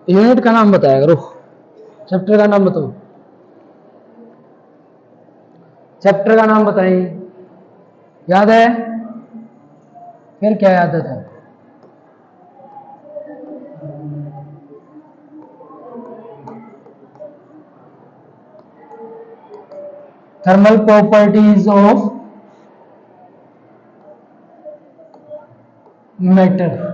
Unit का नाम बताया करो, चैप्टर का नाम बताओ, चैप्टर का नाम बताइए। याद है? फिर क्या याद है? Thermal properties of matter.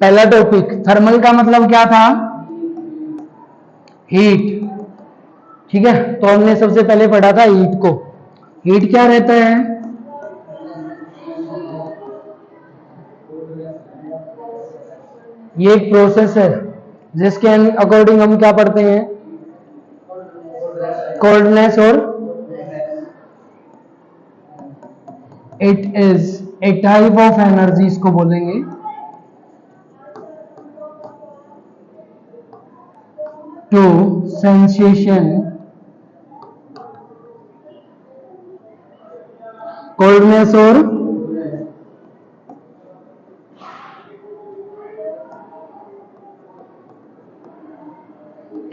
पहला टॉपिक थर्मल का मतलब क्या था? हीट। ठीक है, तो हमने सबसे पहले पढ़ा था हीट को। हीट क्या रहता है? ये एक प्रोसेस है जिसके अकॉर्डिंग हम क्या पढ़ते हैं? कोल्डनेस, और it is a type of energy, इसको बोलेंगे टू सेंसेशन, कोल्डनेस और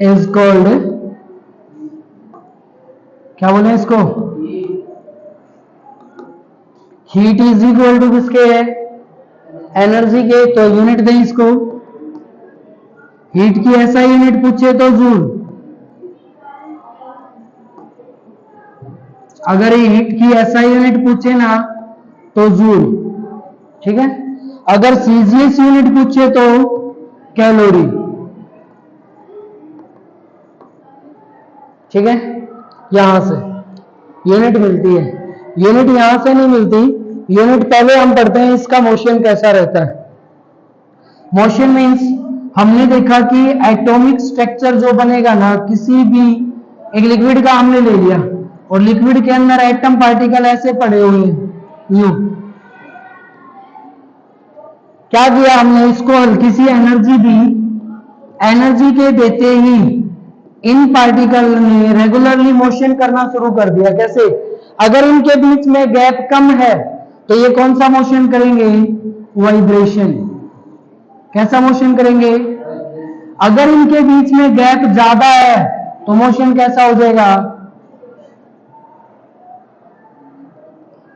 इज कॉल्ड, क्या बोले इसको? हीट इज इक्वल टू किसके है? एनर्जी के। तो यूनिट दें इसको। हीट की ऐसा यूनिट पूछे तो जूल। अगर हीट की ऐसा यूनिट पूछे ना तो जूल। ठीक है, अगर सीजीएस यूनिट पूछे तो कैलोरी। ठीक है, यहां से यूनिट मिलती है। यूनिट यहां से नहीं मिलती, यूनिट पहले हम पढ़ते हैं इसका मोशन कैसा रहता है। मोशन मींस हमने देखा कि एटॉमिक स्ट्रक्चर जो बनेगा ना किसी भी एक लिक्विड का, हमने ले लिया और लिक्विड के अंदर एटम पार्टिकल ऐसे पड़े हुए हैं यूं। क्या किया हमने? इसको हल्की सी एनर्जी दी, एनर्जी के देते ही इन पार्टिकल ने रेगुलरली मोशन करना शुरू कर दिया। कैसे? अगर इनके बीच में गैप कम है तो ये कौन सा मोशन करेंगे? वाइब्रेशन। कैसा मोशन करेंगे? अगर इनके बीच में गैप ज्यादा है तो मोशन कैसा हो जाएगा?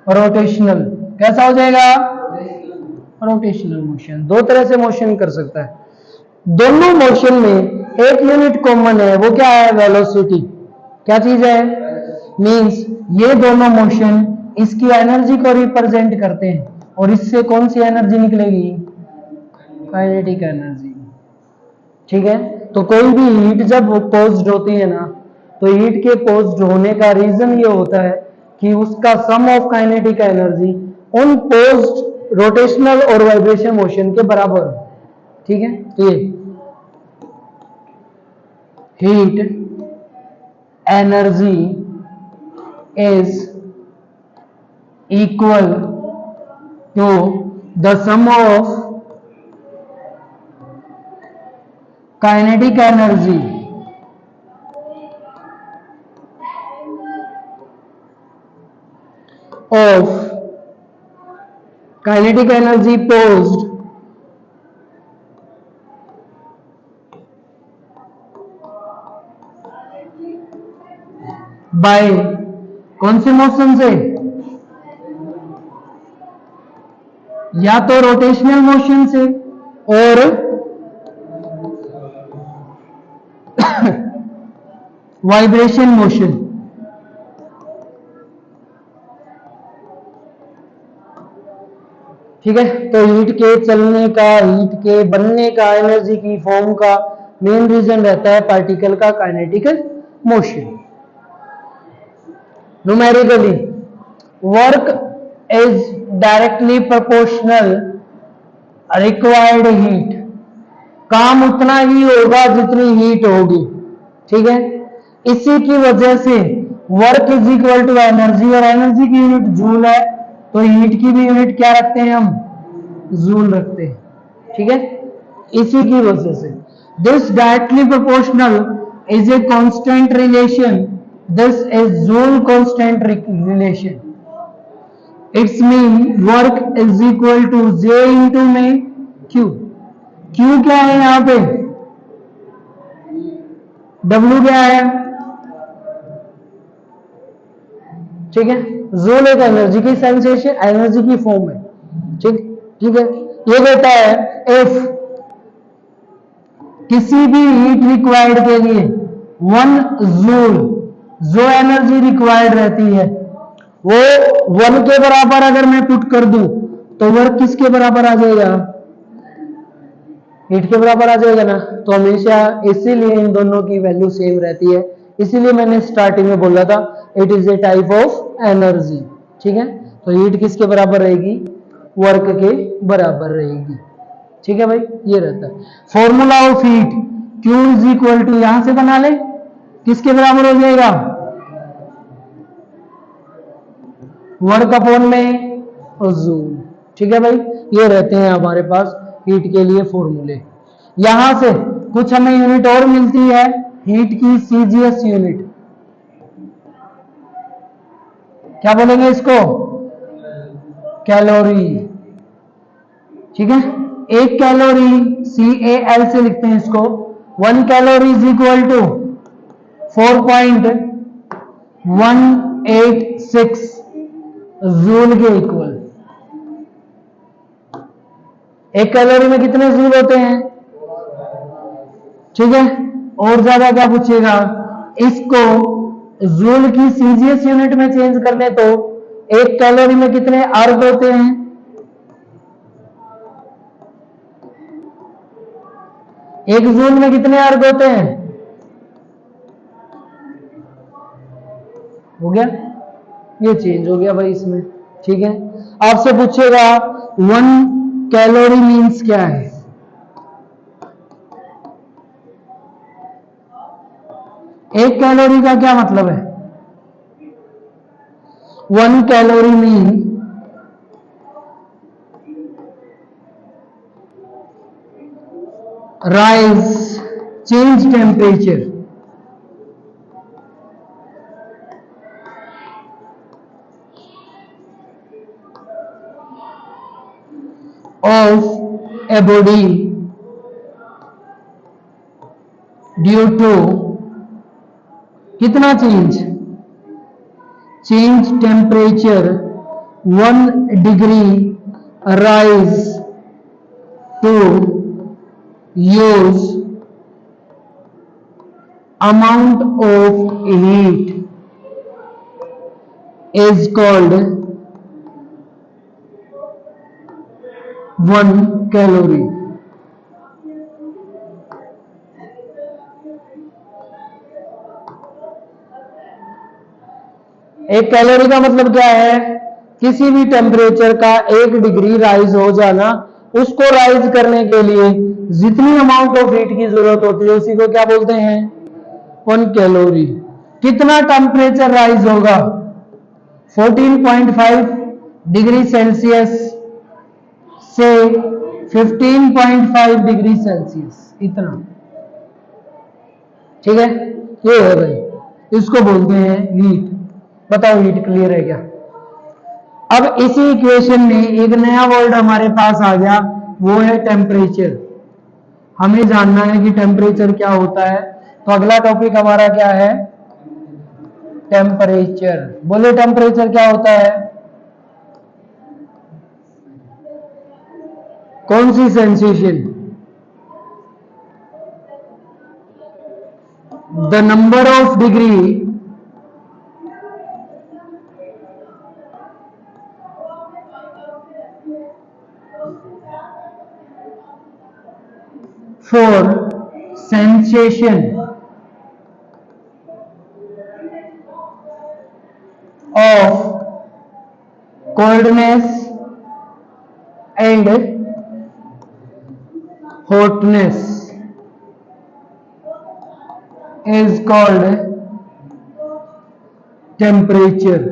रोटेशनल। कैसा हो जाएगा? Rotational motion. दो तरह से मोशन कर सकता है। दोनों मोशन में एक यूनिट कॉमन है, वो क्या है? वेलोसिटी। क्या चीज है? मींस ये दोनों मोशन इसकी एनर्जी को रिप्रेजेंट करते हैं, और इससे कौन सी एनर्जी निकलेगी? Kinetic energy. ठीक है, तो कोई भी हीट जब पोज्ड होती है ना, तो हीट के पोज्ड होने का रीजन ये होता है कि उसका सम ऑफ काइनेटिक एनर्जी उन पोज्ड रोटेशनल और वाइब्रेशन मोशन के बराबर। ठीक है, तो ये heat energy is equal to the sum of kinetic energy of kinetic energy posed by कौन से मोशन से? या तो रोटेशनल मोशन से और वाइब्रेशन मोशन। ठीक है, तो हीट के चलने का, हीट के बनने का, एनर्जी की फॉर्म का मेन रीजन रहता है पार्टिकल का kinetic motion. Numerically work is directly proportional required heat. काम उतना ही होगा जितनी हीट होगी। ठीक है, इसी की वजह से work is equal to energy, और एनर्जी की यूनिट जूल है, तो हीट की भी यूनिट क्या रखते हैं हम? जूल रखते हैं। ठीक है, इसी की वजह से this directly proportional is a constant relation, this is joule constant relation. It's mean work is equal to J into में क्यू। Q क्या है यहाँ पे, W क्या है, ठीक है। जूल एक एनर्जी की सेंसेशन, एनर्जी की फॉर्म है, ठीक है। ये कहता है इफ किसी भी हीट रिक्वायर्ड के लिए 1 जूल जो एनर्जी रिक्वायर्ड रहती है वो 1 के बराबर अगर मैं पुट कर दूं तो वर्क किसके बराबर आ जाएगा, हीट के बराबर आ जाएगा ना। तो हमेशा इसीलिए इन दोनों की वैल्यू सेम रहती है, इसीलिए मैंने स्टार्टिंग में बोला था it is a type of energy, ठीक है। तो हीट किसके बराबर रहेगी, वर्क के बराबर रहेगी, ठीक है भाई। ये रहता है formula of heat, Q is equal to, यहां से बना ले, किसके बराबर हो जाएगा, वर्क अपॉन में जूल, ठीक है भाई। ये रहते हैं हमारे पास हीट के लिए फॉर्मूले। यहां से कुछ हमें यूनिट और मिलती है हीट की, सीजीएस यूनिट, क्या बोलेंगे इसको, कैलोरी, ठीक है। एक कैलोरी CAL से लिखते हैं इसको, 1 calorie is equal to 4.186 joule के इक्वल। एक कैलोरी में कितने जूल होते हैं, ठीक है। और ज्यादा क्या पूछेगा, इसको जूल की सीजीएस यूनिट में चेंज कर ले तो एक कैलोरी में कितने अर्ग होते हैं, एक जूल में कितने अर्ग होते हैं, हो गया, ये चेंज हो गया भाई इसमें, ठीक है। आपसे पूछेगा 1 कैलोरी मीन्स क्या है, एक कैलोरी का क्या मतलब है, 1 calorie mean rise, change temperature of a body due to कितना change, change temperature 1 degree rise to use amount of heat is called 1 calorie। एक कैलोरी का मतलब क्या है, किसी भी टेम्परेचर का 1 डिग्री राइज हो जाना, उसको राइज करने के लिए जितनी अमाउंट ऑफ हीट की जरूरत होती है उसी को क्या बोलते हैं, 1 कैलोरी। कितना टेम्परेचर राइज होगा, 14.5 डिग्री सेल्सियस से 15.5 डिग्री सेल्सियस, इतना, ठीक है। ये है भाई, इसको बोलते हैं हीट। बताओ हीट क्लियर है क्या। अब इसी इक्वेशन में एक नया वर्ड हमारे पास आ गया, वो है टेम्परेचर। हमें जानना है कि टेम्परेचर क्या होता है, तो अगला टॉपिक हमारा क्या है, टेम्परेचर। बोले टेम्परेचर क्या होता है, कौन सी sensation, the number of degree for sensation of coldness and hotness is called temperature।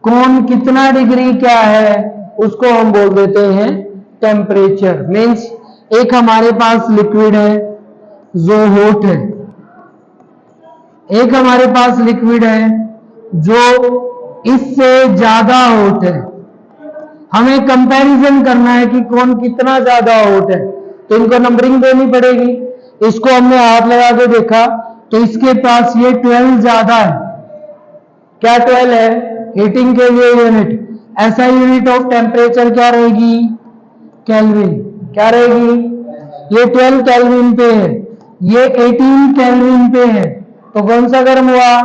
कौन कितना डिग्री क्या है उसको हम बोल देते हैं टेम्परेचर। मीन्स एक हमारे पास लिक्विड है जो हॉट है, एक हमारे पास लिक्विड है जो इससे ज्यादा हॉट है। हमें कंपैरिजन करना है कि कौन कितना ज्यादा हॉट है, तो इनको नंबरिंग देनी पड़ेगी। इसको हमने हाथ लगा के देखा तो इसके पास ये 12 ज्यादा है। क्या 12 है? हीटिंग के लिए यूनिट। ऐसा यूनिट ऑफ टेम्परेचर क्या रहेगी? केल्विन। क्या रहेगी? ये 12 केल्विन पे है, ये 18 केल्विन पे है, तो कौन सा गर्म हुआ?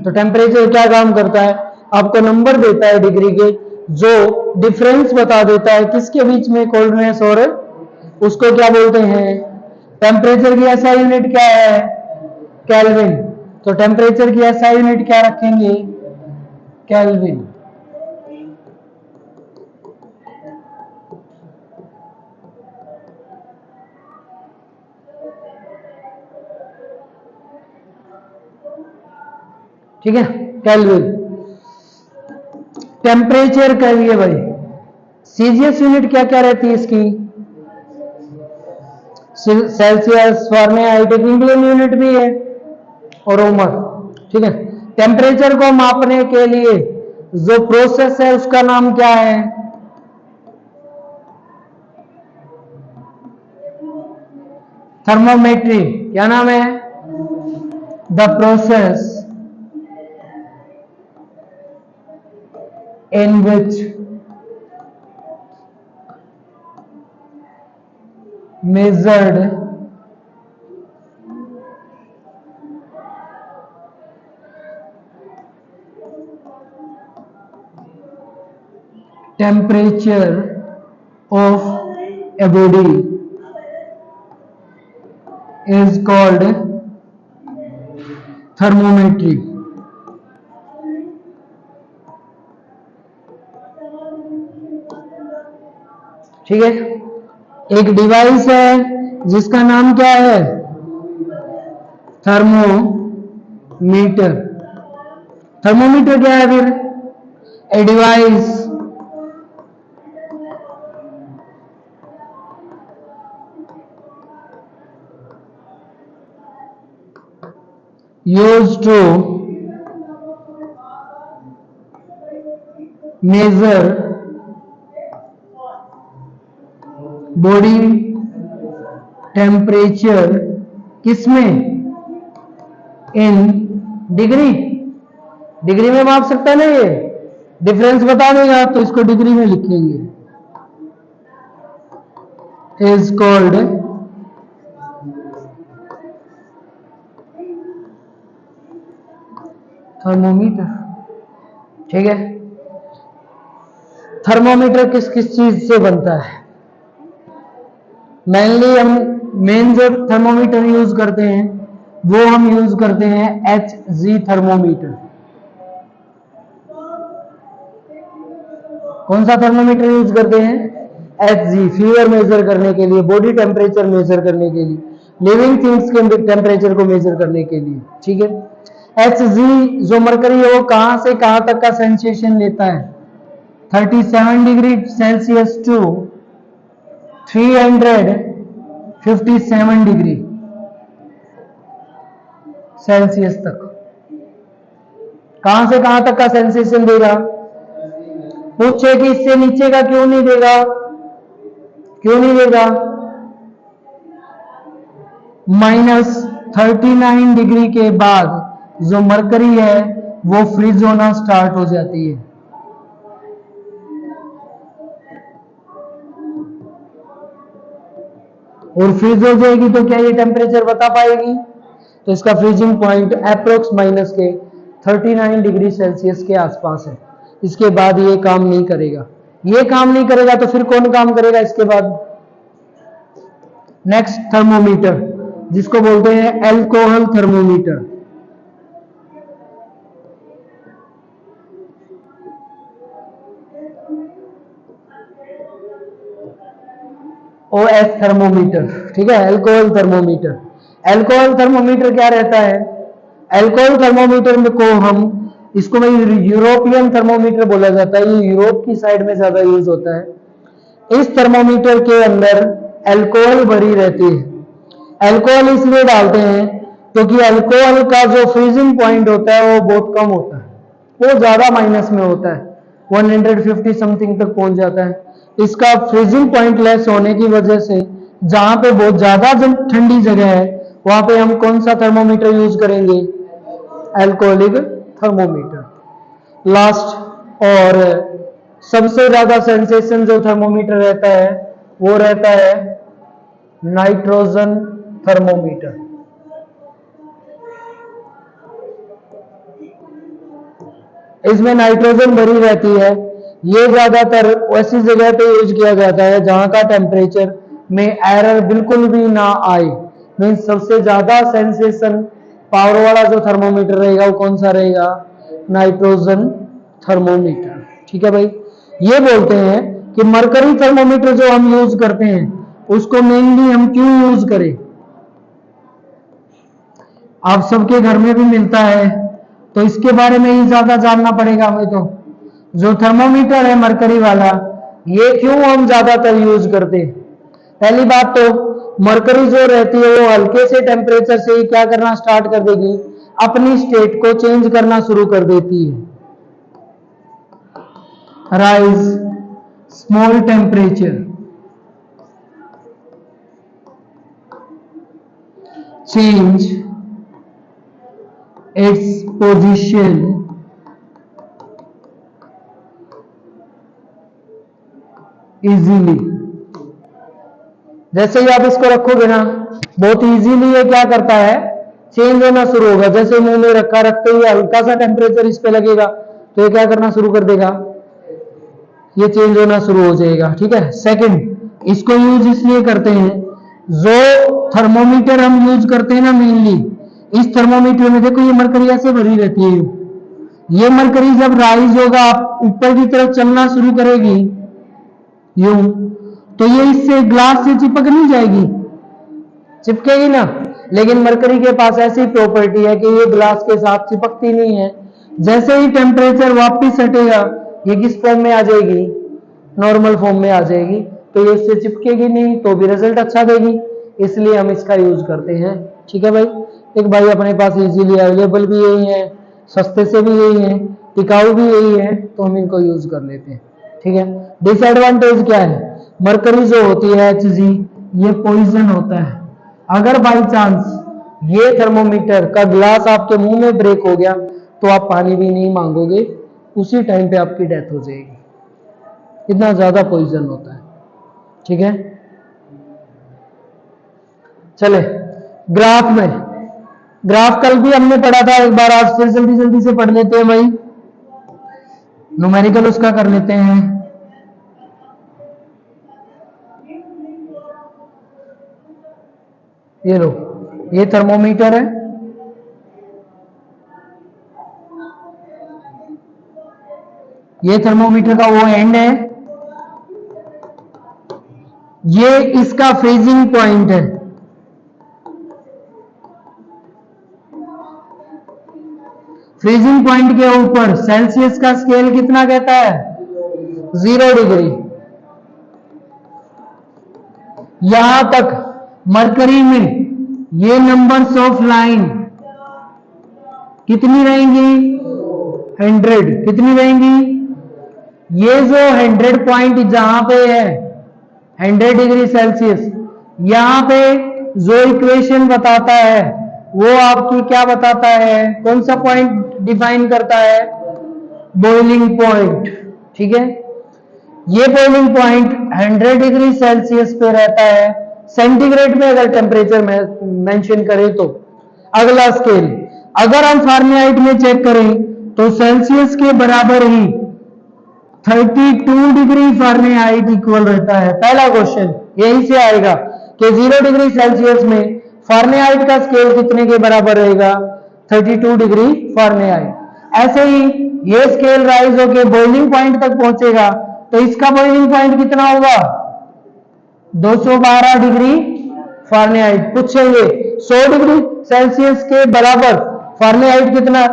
तो टेम्परेचर क्या काम करता है? आपको नंबर देता है डिग्री के, जो डिफरेंस बता देता है किसके बीच में कोल्डनेस और उसको क्या बोलते हैं? टेम्परेचर की ऐसा यूनिट क्या है? केल्विन। तो टेम्परेचर की ऐसा यूनिट क्या रखेंगे? केल्विन। ठीक है, केल्विन। टेम्परेचर के लिए भाई सीजीएस यूनिट क्या क्या रहती है इसकी? सेल्सियस, फारेनहाइट, इंग्लिश यूनिट भी है और ओमर। ठीक है, टेम्परेचर को मापने के लिए जो प्रोसेस है उसका नाम क्या है? थर्मोमेट्री। क्या नाम है? The process in which measured temperature of a body is called thermometry। ठीक है, एक डिवाइस है जिसका नाम क्या है? थर्मोमीटर। थर्मोमीटर क्या है फिर? A device used to measure body temperature. किसमें? In degree. डिग्री में माप सकता है ना, ये डिफरेंस बता देगा तो इसको डिग्री में लिखेंगे। Is called thermometer. ठीक है, थर्मोमीटर किस किस चीज से बनता है? मेनली हम मेन जो थर्मोमीटर यूज करते हैं वो हम यूज करते हैं HG थर्मोमीटर। कौन सा थर्मोमीटर यूज करते हैं? HG, फीवर मेजर करने के लिए, बॉडी टेम्परेचर मेजर करने के लिए, लिविंग थिंग्स के टेम्परेचर को मेजर करने के लिए। ठीक है, HG जो मरकरी है वो कहां से कहां तक का सेंसेशन लेता है? 37 degree Celsius to 357 degree Celsius तक। कहां से कहां तक का सेंसेशन देगा? पूछे कि इससे नीचे का क्यों नहीं देगा? क्यों नहीं देगा? -39 डिग्री के बाद जो मरकरी है वो फ्रीज होना स्टार्ट हो जाती है। और फ्रीज हो जाएगी तो क्या ये टेम्परेचर बता पाएगी? तो इसका फ्रीजिंग पॉइंट अप्रोक्स माइनस के 39 डिग्री सेल्सियस के आसपास है। इसके बाद ये काम नहीं करेगा। ये काम नहीं करेगा तो फिर कौन काम करेगा इसके बाद? नेक्स्ट थर्मोमीटर, जिसको बोलते हैं अल्कोहल थर्मोमीटर। OH thermometer. ठीक है, अल्कोहल थर्मोमीटर। अल्कोहल थर्मोमीटर क्या रहता है? अल्कोहल थर्मोमीटर में को हम इसको यूरोपियन थर्मोमीटर बोला जाता है। ये यूरोप की साइड में ज्यादा यूज होता है। इस थर्मोमीटर के अंदर अल्कोहल भरी रहती है। अल्कोहल इसलिए डालते हैं क्योंकि अल्कोहल का जो फ्रीजिंग पॉइंट होता है वो बहुत कम होता है, वो ज्यादा माइनस में होता है। 150 समथिंग तक पहुंच जाता है। इसका फ्रीजिंग पॉइंट लेस होने की वजह से जहां पे बहुत ज्यादा ठंडी जगह है वहां पे हम कौन सा थर्मोमीटर यूज करेंगे? Alcoholic thermometer. लास्ट और सबसे ज्यादा सेंसेशन जो थर्मोमीटर रहता है वो रहता है नाइट्रोजन थर्मोमीटर। इसमें नाइट्रोजन भरी रहती है। ये ज्यादातर ऐसी जगह पे यूज किया जाता है जहां का टेम्परेचर में एरर बिल्कुल भी ना आए। मीन सबसे ज्यादा सेंसेशन पावर वाला जो थर्मोमीटर रहेगा वो कौन सा रहेगा? Nitrogen thermometer. ठीक है भाई। ये बोलते हैं कि मरकरी थर्मोमीटर जो हम यूज करते हैं उसको मेनली हम क्यों यूज करें? आप सबके घर में भी मिलता है तो इसके बारे में ही ज्यादा जानना पड़ेगा हमें। तो जो थर्मोमीटर है मरकरी वाला ये क्यों हम ज्यादातर यूज करते हैं? पहली बात तो मरकरी जो रहती है वो हल्के से टेम्परेचर से ही क्या करना स्टार्ट कर देगी? अपनी स्टेट को चेंज करना शुरू कर देती है। Rise small temperature, change its position easily. जैसे ही आप इसको रखोगे ना बहुत इजीली ये क्या करता है? चेंज होना शुरू होगा। जैसे मुंह में रखा रखते ही हल्का सा टेम्परेचर इस पे लगेगा तो ये क्या करना शुरू कर देगा? ये चेंज होना शुरू हो जाएगा। ठीक है। सेकंड, इसको यूज इसलिए करते हैं जो थर्मोमीटर हम यूज करते हैं ना मेनली इस थर्मोमीटर में देखो ये मरकरी ऐसे भरी रहती है। ये मरकरी जब राइज होगा ऊपर की तरफ चलना शुरू करेगी यूं तो ये इससे ग्लास से चिपक नहीं जाएगी? चिपकेगी ना। लेकिन मरकरी के पास ऐसी प्रॉपर्टी है कि ये ग्लास के साथ चिपकती नहीं है। जैसे ही टेम्परेचर वापस हटेगा ये किस फॉर्म में आ जाएगी? नॉर्मल फॉर्म में आ जाएगी। तो ये इससे चिपकेगी नहीं तो भी रिजल्ट अच्छा देगी। इसलिए हम इसका यूज करते हैं। ठीक है भाई। एक भाई अपने पास इजीली अवेलेबल भी यही है, सस्ते से भी यही है, टिकाऊ भी यही है तो हम इनको यूज कर लेते हैं। ठीक है। डिसएडवांटेज क्या है? मरकरी जो होती है Hg ये पॉइजन होता है। अगर बाई चांस ये थर्मोमीटर का ग्लास आपके मुंह में ब्रेक हो गया तो आप पानी भी नहीं मांगोगे, उसी टाइम पे आपकी डेथ हो जाएगी। इतना ज्यादा पॉइजन होता है। ठीक है। चले ग्राफ में, ग्राफ कल भी हमने पढ़ा था एक बार, आज फिर जल्दी जल्दी से पढ़ लेते हैं भाई। न्यूमेरिकल उसका कर लेते हैं। ये लो ये थर्मोमीटर है। ये थर्मोमीटर का वो एंड है, ये इसका फ्रीजिंग पॉइंट है। फ्रीजिंग पॉइंट के ऊपर सेल्सियस का स्केल कितना कहता है? 0 डिग्री। यहां तक मरकरी में ये नंबर्स ऑफ लाइन कितनी रहेंगी? 100। कितनी रहेंगी? ये जो 100 पॉइंट जहां पे है 100 डिग्री सेल्सियस, यहां पे जो इक्वेशन बताता है वो आपकी क्या बताता है? कौन सा पॉइंट डिफाइन करता है? Boiling point. ठीक है। ये बॉइलिंग पॉइंट 100 डिग्री सेल्सियस पे रहता है। सेंटीग्रेड में अगर टेम्परेचर मेंशन करें तो अगला स्केल अगर हम फारेनहाइट में चेक करें तो सेल्सियस के बराबर ही 32 डिग्री फारेनहाइट इक्वल रहता है। पहला क्वेश्चन यहीं से आएगा कि 0 डिग्री सेल्सियस में फारेनहाइट का स्केल कितने के बराबर रहेगा? 32 डिग्री फारेनहाइट। ऐसे ही ये स्केल राइज होकर बॉइलिंग पॉइंट तक पहुंचेगा तो इसका बॉइलिंग पॉइंट कितना होगा? 212 डिग्री फारेनहाइट। पूछेंगे 100 डिग्री सेल्सियस के बराबर फारेनहाइट कितना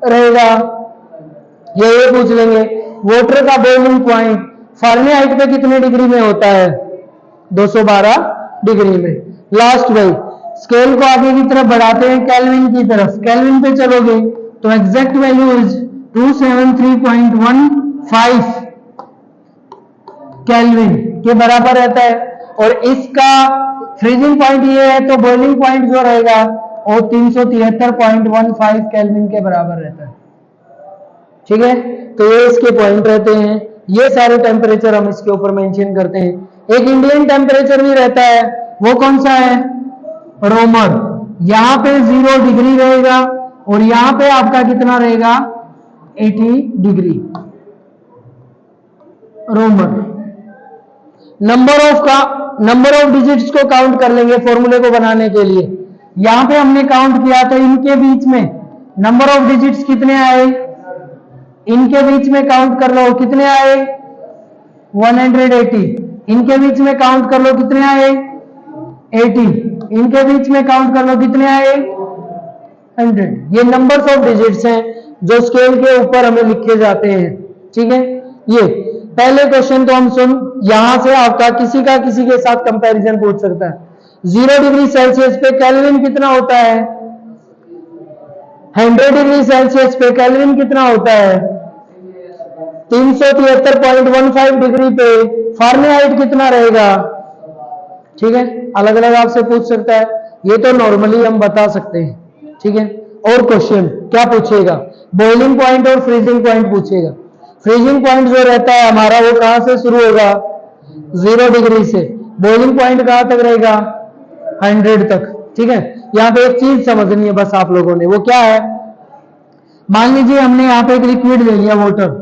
रहेगा? ये पूछ लेंगे। वाटर का बॉइलिंग पॉइंट फारेनहाइट पे कितने डिग्री में होता है? 212 डिग्री में। लास्ट भाई स्केल को आगे की तरफ बढ़ाते हैं केल्विन की तरफ। केल्विन पे चलोगे तो एग्जैक्ट वैल्यू इज 273.1 5 केल्विन के बराबर रहता है, और इसका फ्रीजिंग पॉइंट ये है तो बॉइलिंग पॉइंट जो रहेगा वो 373.15 केल्विन के बराबर रहता है। ठीक है, तो ये इसके पॉइंट रहते हैं, ये सारे टेम्परेचर हम इसके ऊपर मेंशन करते हैं। एक इंडियन टेम्परेचर भी रहता है, वो कौन सा है, रोमर। यहां पे 0 डिग्री रहेगा और यहां पे आपका कितना रहेगा, 80 डिग्री रोमर। नंबर ऑफ डिजिट्स को काउंट कर लेंगे फॉर्मूले को बनाने के लिए। यहां पे हमने काउंट किया तो इनके बीच में नंबर ऑफ डिजिट्स कितने आए, इनके बीच में काउंट कर लो कितने आए, 180। इनके बीच में काउंट कर लो कितने आए, 80। इनके बीच में काउंट कर लो कितने आए, 100। ये नंबर्स ऑफ डिजिट्स हैं जो स्केल के ऊपर हमें लिखे जाते हैं। ठीक है, ये पहले क्वेश्चन तो हम सुन, यहां से आपका किसी के साथ कंपैरिजन पूछ सकता है। 0 डिग्री सेल्सियस पे केल्विन कितना होता है, 100 डिग्री सेल्सियस पे केल्विन कितना होता है, 373.15 डिग्री पे फारेनहाइट कितना रहेगा। ठीक है, अलग अलग आपसे पूछ सकता है, ये तो नॉर्मली हम बता सकते हैं। ठीक है, और क्वेश्चन क्या पूछेगा, बॉइलिंग पॉइंट और फ्रीजिंग पॉइंट पूछेगा। फ्रीजिंग पॉइंट जो रहता है हमारा वो कहां से शुरू होगा, 0 डिग्री से, बॉइलिंग पॉइंट कहां तक रहेगा, 100 तक। ठीक है, यहां पे एक चीज समझनी है बस आप लोगों ने, वो क्या है, मान लीजिए हमने यहां पे एक लिक्विड ले लिया, वाटर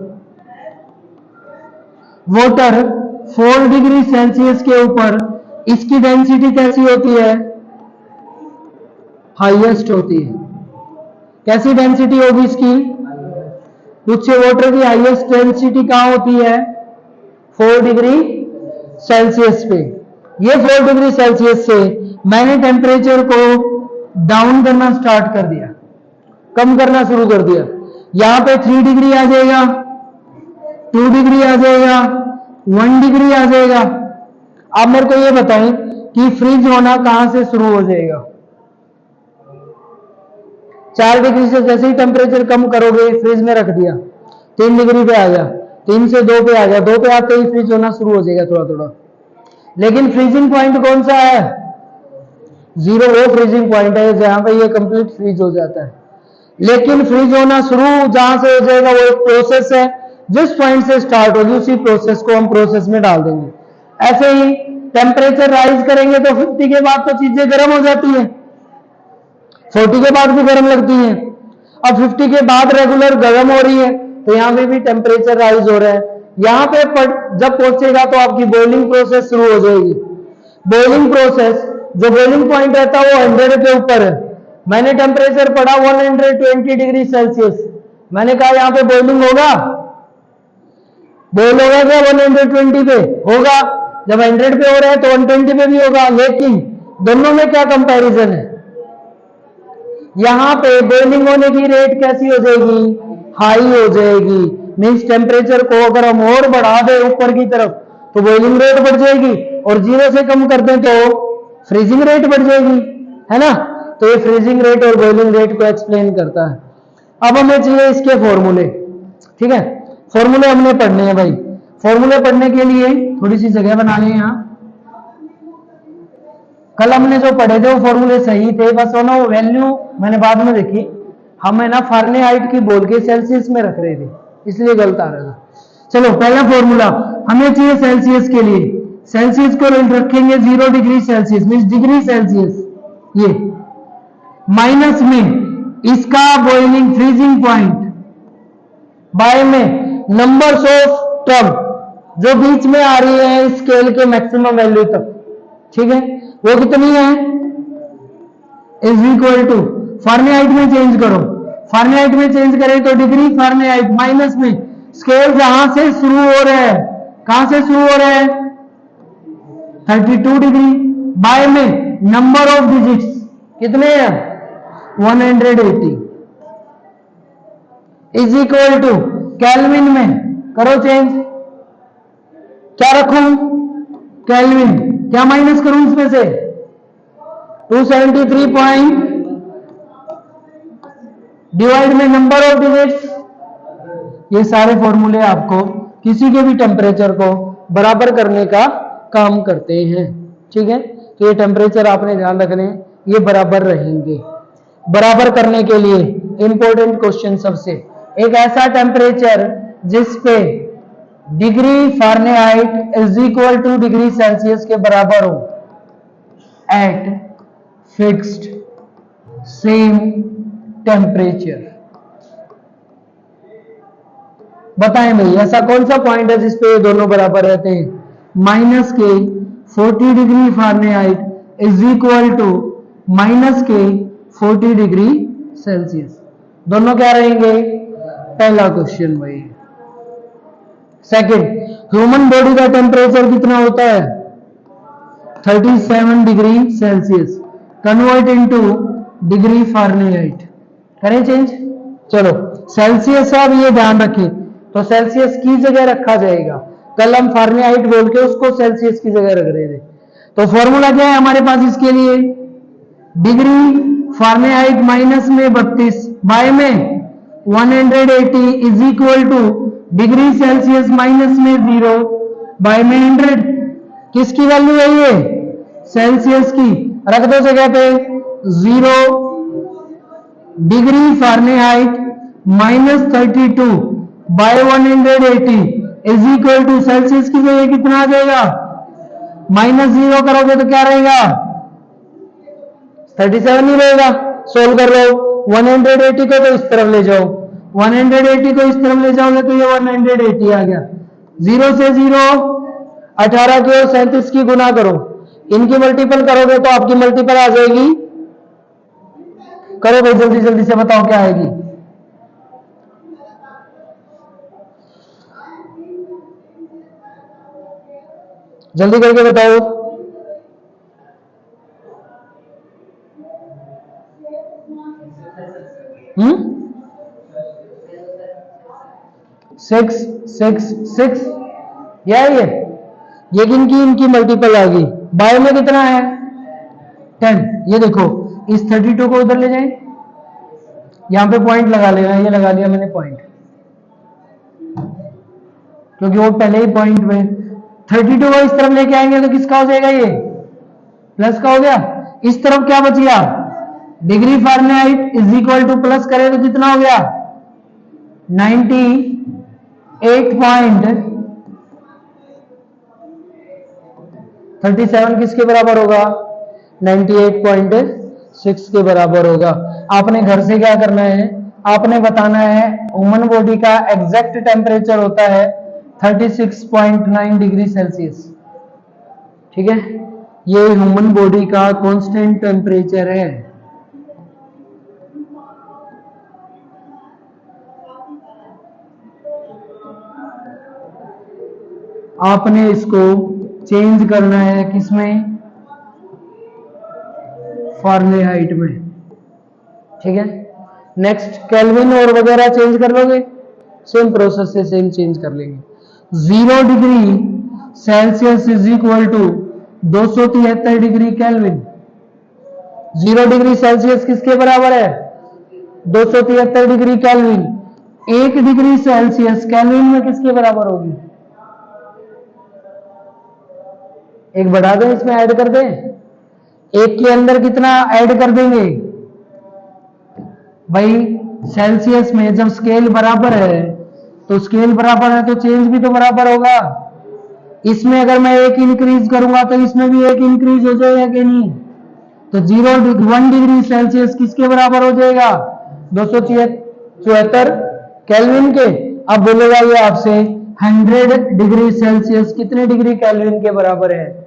4 डिग्री सेल्सियस के ऊपर इसकी डेंसिटी कैसी होती है, हाईएस्ट होती है। कैसी डेंसिटी होगी इसकी, पूछे वाटर की हाईएस्ट डेंसिटी कहां होती है, 4 डिग्री सेल्सियस पे। ये 4 डिग्री सेल्सियस से मैंने टेम्परेचर को डाउन करना स्टार्ट कर दिया, कम करना शुरू कर दिया। यहां पे 3 डिग्री आ जाएगा, 2 डिग्री आ जाएगा, 1 डिग्री आ जाएगा। आप मेरे को ये बताएं कि फ्रीज होना कहां से शुरू हो जाएगा, 4 डिग्री से जैसे ही टेम्परेचर कम करोगे फ्रीज में रख दिया, 3 डिग्री पे आ गया, 3 से 2 पे आ गया, 2 पे आते ही फ्रीज होना शुरू हो जाएगा थोड़ा थोड़ा। लेकिन फ्रीजिंग पॉइंट कौन सा है, 0 वो फ्रीजिंग पॉइंट है जहां पे ये कंप्लीट फ्रीज हो जाता है। लेकिन फ्रीज होना शुरू जहां से हो जाएगा वो एक प्रोसेस है, जिस पॉइंट से स्टार्ट होगी उसी प्रोसेस को हम प्रोसेस में डाल देंगे। ऐसे ही टेम्परेचर राइज करेंगे तो 50 के बाद तो चीजें गर्म हो जाती है, 40 के बाद भी गर्म लगती है। अब 50 के बाद रेगुलर गर्म हो रही है तो यहां पे भी टेम्परेचर राइज हो रहा है। यहां पे जब पहुंचेगा तो आपकी बॉइलिंग प्रोसेस शुरू हो जाएगी। बॉइलिंग प्रोसेस जो बॉइलिंग पॉइंट रहता है वो 100 के ऊपर है। मैंने टेम्परेचर पढ़ा 120 डिग्री सेल्सियस, मैंने कहा यहां पे बॉइलिंग होगा, बॉइल होगा क्या 120 पे होगा, जब 100 पे हो रहा है तो 120 पे भी होगा। लेकिन दोनों में क्या कंपैरिजन है, यहां पे बॉइलिंग होने की रेट कैसी हो जाएगी, हाई हो जाएगी। मींस टेम्परेचर को अगर हम और बढ़ा दें ऊपर की तरफ तो बॉइलिंग रेट बढ़ जाएगी, और 0 से कम कर दें तो फ्रीजिंग रेट बढ़ जाएगी, है ना। तो ये फ्रीजिंग रेट और बॉइलिंग रेट को एक्सप्लेन करता है। अब हमें चाहिए इसके फॉर्मूले। ठीक है, फॉर्मूले हमने पढ़ने हैं भाई। फॉर्मूले पढ़ने के लिए थोड़ी सी जगह बना लें यहाँ। कल हमने जो पढ़े थे वो फॉर्मूले सही थे, बस वो ना वैल्यू मैंने बाद में देखी, हमें ना फारेनहाइट की बोल के सेल्सियस में रख रहे थे, इसलिए गलत आ रहा था। चलो पहला फॉर्मूला हमें चाहिए सेल्सियस के लिए, सेल्सियस को रखेंगे 0 degree Celsius means degree Celsius, ये माइनस में इसका बॉइलिंग फ्रीजिंग पॉइंट, बाय में नंबर्स ऑफ टर्म जो बीच में आ रही है स्केल के मैक्सिमम वैल्यू तक। ठीक है, वो कितनी है, इज इक्वल टू फारेनहाइट में चेंज करो, फारेनहाइट में चेंज करें तो डिग्री फारेनहाइट माइनस में स्केल जहां से शुरू हो रहा है, कहां से शुरू हो रहा है 32 डिग्री, बाय में नंबर ऑफ डिजिट्स कितने हैं 180, इज इक्वल टू केल्विन में करो चेंज, क्या रखूं केल्विन, क्या माइनस करूं इसमें से 273 डिवाइड में नंबर ऑफ डिजिट्स ये सारे फॉर्मूले आपको किसी के भी टेम्परेचर को बराबर करने का काम करते हैं। ठीक है, तो ये टेम्परेचर आपने ध्यान रखने, ये बराबर रहेंगे। बराबर करने के लिए इंपॉर्टेंट क्वेश्चन सबसे, एक ऐसा टेम्परेचर जिस पे degree Fahrenheit is equal two degree Celsius के बराबर हो एट फिक्स्ड सेम टेम्परेचर। बताएं भाई ऐसा कौन सा पॉइंट है जिसपे ये दोनों बराबर रहते हैं? माइनस के 40 degree Fahrenheit is equal to minus के 40 डिग्री सेल्सियस। दोनों क्या रहेंगे? पहला क्वेश्चन भाई। सेकंड, ह्यूमन बॉडी का टेम्परेचर कितना होता है? 37 degree Celsius. Convert into degree Fahrenheit, करें चेंज। चलो सेल्सियस है, अब ये ध्यान रखें, तो सेल्सियस की जगह रखा जाएगा। कल हम फारेनहाइट बोल के उसको सेल्सियस की जगह रख रहे थे। तो फॉर्मूला क्या है हमारे पास इसके लिए? डिग्री फारेनहाइट माइनस में 32 बाय में 180 is equal two degree Celsius minus में 0 बाय में 100। किसकी वैल्यू है ये? सेल्सियस की। रख दो जगह पे 0 degree Fahrenheit minus 32 by 180 is equal to Celsius की जगह कितना आ जाएगा? माइनस 0 करोगे तो क्या रहेगा? 37 ही रहेगा। सोल्व कर लो। 180 को तो इस तरफ ले जाओ, 180 को इस तरफ ले जाओगे तो ये 180 आ गया। 0 से 0 18 की और 37 की गुना करो, इनकी मल्टीपल करोगे तो आपकी मल्टीपल आ जाएगी। करो भाई जल्दी जल्दी से बताओ क्या आएगी। जल्दी करके बताओ। सिक्स सिक्स सिक्स, ये किनकी इनकी मल्टीपल आ गई। बाय में कितना है? 10। ये देखो इस 32 को उधर ले जाएं, यहां पे पॉइंट लगा लेना। ये लगा दिया मैंने पॉइंट, क्योंकि वो पहले ही पॉइंट में 32 को इस तरफ लेके आएंगे तो किसका हो जाएगा? ये प्लस का हो गया। इस तरफ क्या बच गया? Degree Fahrenheit is equal two plus करें तो कितना हो गया? 98.37 किसके बराबर होगा? 98.6 के बराबर होगा। आपने घर से क्या करना है? आपने बताना है ह्यूमन बॉडी का एग्जैक्ट टेम्परेचर होता है 36.9 डिग्री सेल्सियस। ठीक है, ये ह्यूमन बॉडी का कांस्टेंट टेम्परेचर है। आपने इसको चेंज करना है किसमें? फारेनहाइट में। ठीक है, नेक्स्ट केल्विन और वगैरह चेंज कर लोगे, सेम प्रोसेस से सेम चेंज कर लेंगे। 0 degree Celsius is equal to 273 degree kelvin. 0 degree Celsius किसके बराबर है? 273 degree kelvin. 1 degree Celsius kelvin में किसके बराबर होगी? एक बढ़ा दें, इसमें ऐड कर दें, एक के अंदर कितना ऐड कर देंगे भाई? सेल्सियस में जब स्केल बराबर है तो स्केल बराबर है तो चेंज भी तो बराबर होगा। इसमें अगर मैं एक इंक्रीज करूंगा तो इसमें भी एक इंक्रीज हो जाएगा कि नहीं? तो 1 डिग्री सेल्सियस किसके बराबर हो जाएगा? 274 केल्विन के। अब बोलेगा ये आपसे 100 डिग्री सेल्सियस कितने डिग्री केल्विन के बराबर है?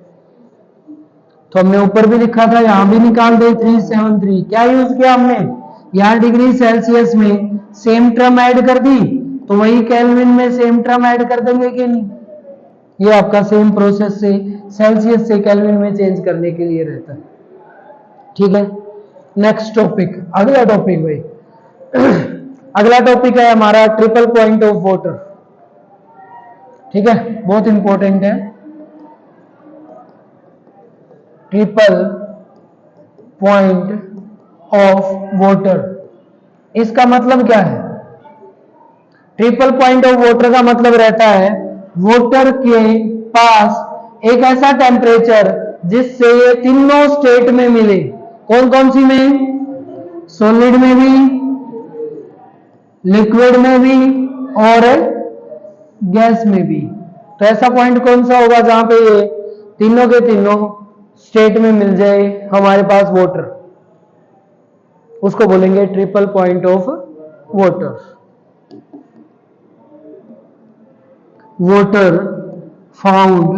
तो हमने ऊपर भी लिखा था, यहां भी निकाल दे 373। क्या यूज किया हमने? यहां डिग्री सेल्सियस में सेम टर्म ऐड कर दी तो वही केल्विन में सेम टर्म ऐड कर देंगे कि नहीं? ये आपका सेम प्रोसेस से सेल्सियस से केल्विन में चेंज करने के लिए रहता है। ठीक है, नेक्स्ट टॉपिक, अगला टॉपिक भाई अगला टॉपिक है हमारा ट्रिपल पॉइंट ऑफ वाटर। ठीक है, बहुत इंपॉर्टेंट है। ट्रिपल पॉइंट ऑफ वाटर, इसका मतलब क्या है? ट्रिपल पॉइंट ऑफ वाटर का मतलब रहता है वाटर के पास एक ऐसा टेम्परेचर जिससे ये तीनों स्टेट में मिले। कौन कौन सी में? सॉलिड में भी, लिक्विड में भी और गैस में भी। तो ऐसा पॉइंट कौन सा होगा जहां पे ये तीनों के तीनों स्टेट में मिल जाए हमारे पास वाटर, उसको बोलेंगे triple point of water. Water found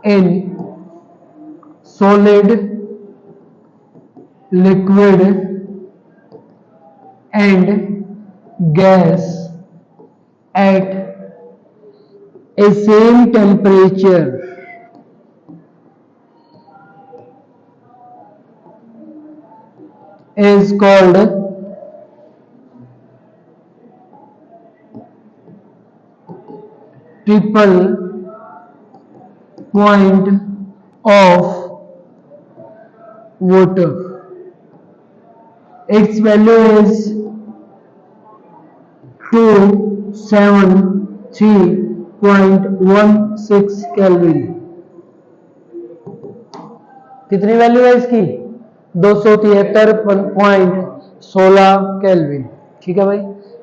in solid, liquid and gas at a same temperature is called triple point of water. Its value is 273.16 kelvin. कितनी वैल्यू है इसकी? 273.16 केल्विन। ठीक है भाई,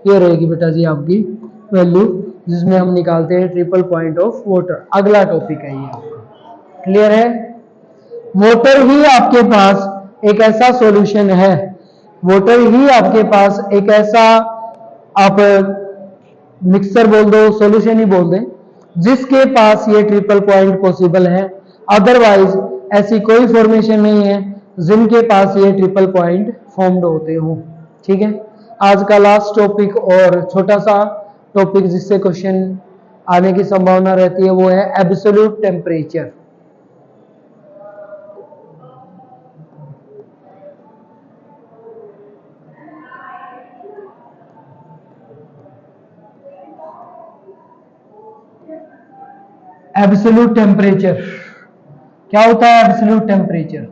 ये रहेगी बेटा जी आपकी वैल्यू जिसमें हम निकालते हैं ट्रिपल पॉइंट ऑफ वाटर। अगला टॉपिक है ये आपका, क्लियर है? वाटर ही आपके पास एक ऐसा सॉल्यूशन है, वाटर ही आपके पास एक ऐसा, आप मिक्सचर बोल दो, सॉल्यूशन ही बोल दें, जिसके पास ये ट्रिपल पॉइंट पॉसिबल है। अदरवाइज ऐसी कोई फॉर्मेशन नहीं है जिनके पास ये ट्रिपल पॉइंट फॉर्म्ड होते हो। ठीक है, आज का लास्ट टॉपिक और छोटा सा टॉपिक जिससे क्वेश्चन आने की संभावना रहती है वो है एब्सोल्यूट टेम्परेचर। एब्सोल्यूट टेम्परेचर क्या होता है? Absolute temperature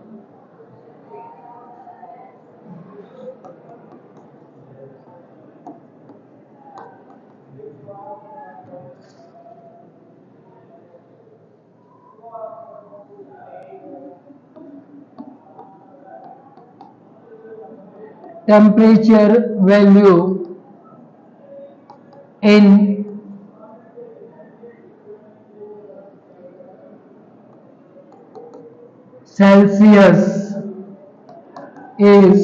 temperature value in Celsius is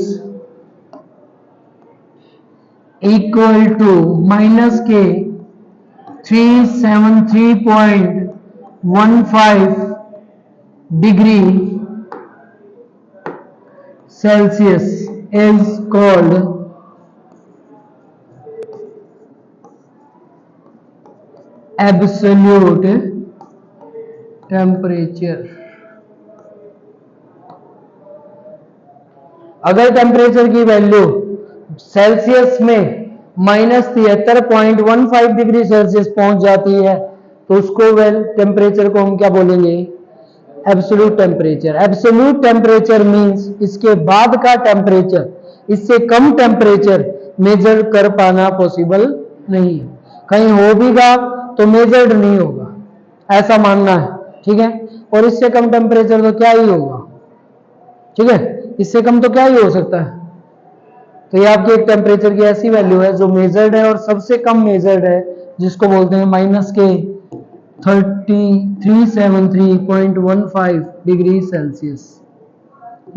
equal to -K 373.15 degree Celsius is called absolute temperature। अगर टेम्परेचर की वैल्यू सेल्सियस में -73.15 डिग्री सेल्सियस पहुंच जाती है तो उसको टेम्परेचर को हम क्या बोलेंगे? Absolute temperature. Absolute temperature means इसके बाद का टेम्परेचर, इससे कम टेम्परेचर मेजर कर पाना पॉसिबल नहीं है। कहीं हो भीगा तो मेजर्ड नहीं होगा, ऐसा मानना है। ठीक है, और इससे कम टेम्परेचर तो क्या ही होगा। ठीक है, इससे कम तो क्या ही हो सकता है। तो ये आपकी एक टेम्परेचर की ऐसी वैल्यू है जो मेजर्ड है और सबसे कम मेजर्ड है, जिसको बोलते हैं -K 373.15 डिग्री सेल्सियस।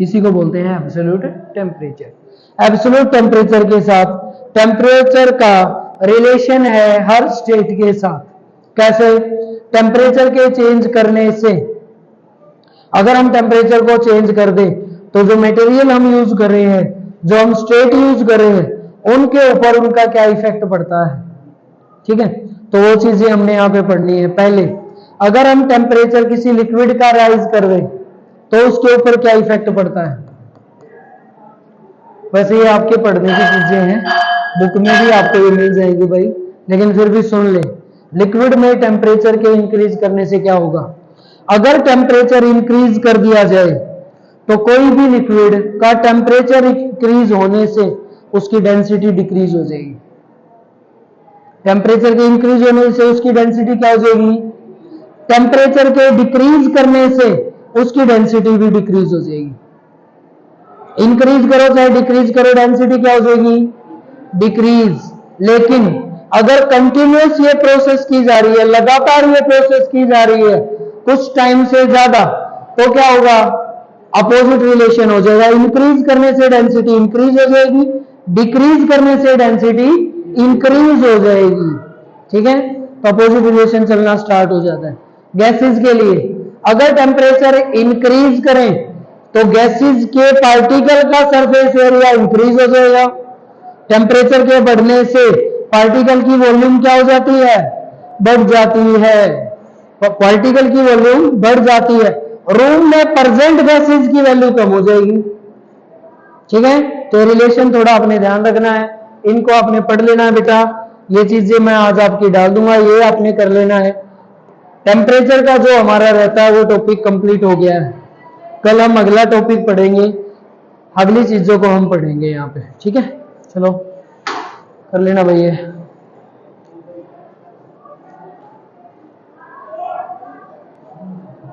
इसी को बोलते हैं एब्सोल्यूट टेम्परेचर। एब्सोल्यूट टेम्परेचर के साथ टेम्परेचर का रिलेशन है हर स्टेट के साथ। कैसे? टेम्परेचर के चेंज करने से, अगर हम टेम्परेचर को चेंज कर दें तो जो मटेरियल हम यूज कर रहे हैं, जो हम स्टेट यूज कर रहे हैं, उनके ऊपर उनका क्या इफेक्ट पड़ता है। ठीक है, तो वो चीजें हमने यहाँ पे पढ़नी है। पहले अगर हम टेम्परेचर किसी लिक्विड का राइज कर दें तो उसके ऊपर क्या इफेक्ट पड़ता है। वैसे ये आपके पढ़ने की चीजें हैं, बुक में भी आपको ये मिल जाएगी भाई, लेकिन फिर भी सुन ले। लिक्विड में टेम्परेचर के इंक्रीज करने से क्या होगा? अगर टेम्परेचर इंक्रीज कर दिया जाए तो कोई भी लिक्विड का टेम्परेचर इंक्रीज होने से उसकी डेंसिटी डिक्रीज हो जाएगी। टेम्परेचर के इंक्रीज होने से उसकी डेंसिटी क्या हो जाएगी, टेम्परेचर के डिक्रीज करने से उसकी डेंसिटी भी डिक्रीज हो जाएगी। इंक्रीज करो चाहे डिक्रीज करो, डेंसिटी क्या हो जाएगी, डिक्रीज। लेकिन अगर कंटिन्यूस ये प्रोसेस की जा रही है, लगातार ये प्रोसेस की जा रही है कुछ टाइम से ज्यादा, तो क्या होगा, अपोजिट रिलेशन हो जाएगा। इंक्रीज करने से डेंसिटी इंक्रीज हो जाएगी, डिक्रीज करने से डेंसिटी इंक्रीज हो जाएगी। ठीक है, तो अपोजिट रिलेशन चलना स्टार्ट हो जाता है। गैसेस के लिए अगर टेम्परेचर इंक्रीज करें तो गैसेस के पार्टिकल का सरफेस एरिया इंक्रीज हो जाएगा। टेम्परेचर के बढ़ने से पार्टिकल की वॉल्यूम क्या हो जाती है, बढ़ जाती है। पार्टिकल की वॉल्यूम बढ़ जाती है, रूम में प्रेजेंट गैसेस की वैल्यू कम हो जाएगी। ठीक है, तो रिलेशन थोड़ा आपने ध्यान रखना है, इनको आपने पढ़ लेना है बेटा। ये चीजें मैं आज आपकी डाल दूंगा, ये आपने कर लेना है। टेम्परेचर का जो हमारा रहता है वो टॉपिक कंप्लीट हो गया है। कल हम अगला टॉपिक पढ़ेंगे, अगली चीजों को हम पढ़ेंगे यहाँ पे। ठीक है, चलो कर लेना भैया।